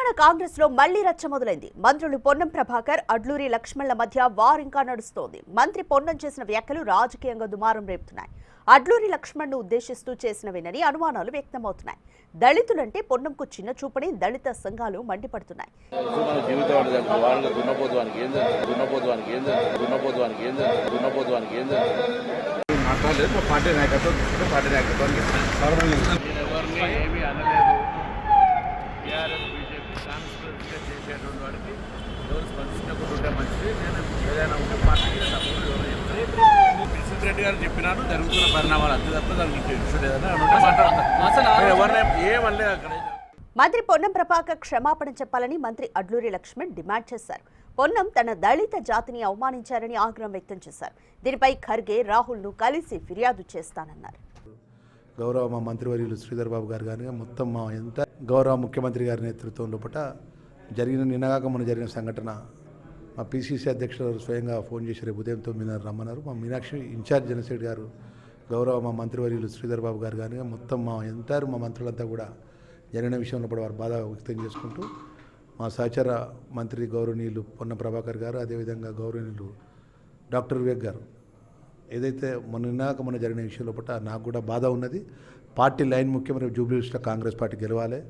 తెలంగాణ కాంగ్రెస్ లో మళ్లీ రచ్చ మొదలైంది. మంత్రులు పొన్నం ప్రభాకర్, అడ్లూరి లక్ష్మణ్ల మధ్య వార్ ఇంకా నడుస్తోంది. మంత్రి పొన్నం చేసిన వ్యాఖ్యలు రాజకీయంగా దుమారం రేపుతున్నాయి. అడ్లూరి లక్ష్మణ్ను ఉద్దేశిస్తూ చేసినవేనని అనుమానాలు వ్యక్తమవుతున్నాయి. దళితులంటే పొన్నంకు చిన్న చూపని దళిత సంఘాలు మండిపడుతున్నాయి. టీఆర్ఎస్ బీజేపీ కాన్స్టిట్యూన్సీగా చేసేటువంటి వాడికి ఎవరు స్పందించకుండా మంచిది. నేను ఏదైనా ఉంటే పార్టీకి పిసిసి రెడ్డి గారు చెప్పినాను జరుగుతున్న పరిణామాలు అంతే తప్ప దానికి ఇష్యూ లేదని మాట్లాడతాను. ఎవరిని ఏమనలేదు అక్కడ. మంత్రి పొన్నం ప్రభాకర్ క్షమాపణ చెప్పాలని మంత్రి అడ్లూరి లక్ష్మణ్ డిమాండ్ చేశారు. పొన్నం తన దళిత జాతిని అవమానించారని ఆగ్రహం వ్యక్తం చేశారు. దీనిపై ఖర్గే, రాహుల్ను కలిసి ఫిర్యాదు చేస్తానన్నారు. గౌరవ మా మంత్రివర్యులు శ్రీధర్ బాబు గారు కానీ మొత్తం మా ఎంత గౌరవ ముఖ్యమంత్రి గారి నేతృత్వం లోపల నిన్నగాక మొన్న జరిగిన సంఘటన మా పిసిసి అధ్యక్షులు స్వయంగా ఫోన్ చేసి రేపు ఉదయం 9:30 రమ్మన్నారు. మా మీనాక్షి ఇన్ఛార్జ్ జనసేడ్ గారు, గౌరవ మా మంత్రివర్యులు శ్రీధర్ బాబు గారు కానీ మొత్తం మా మా మంత్రులంతా కూడా జరిగిన విషయంలో వారు బాధ వ్యక్తం చేసుకుంటూ మా సహచర మంత్రి గౌరవనీయులు పొన్నం ప్రభాకర్ గారు, అదేవిధంగా గౌరవనీయులు డాక్టర్ వివేక్ గారు ఏదైతే మొన్న జరిగిన విషయం లోపల నాకు కూడా బాధ ఉన్నది. పార్టీ లైన్ ముఖ్యమైన జూబ్లీహిల్స్లో కాంగ్రెస్ పార్టీ గెలవాలి.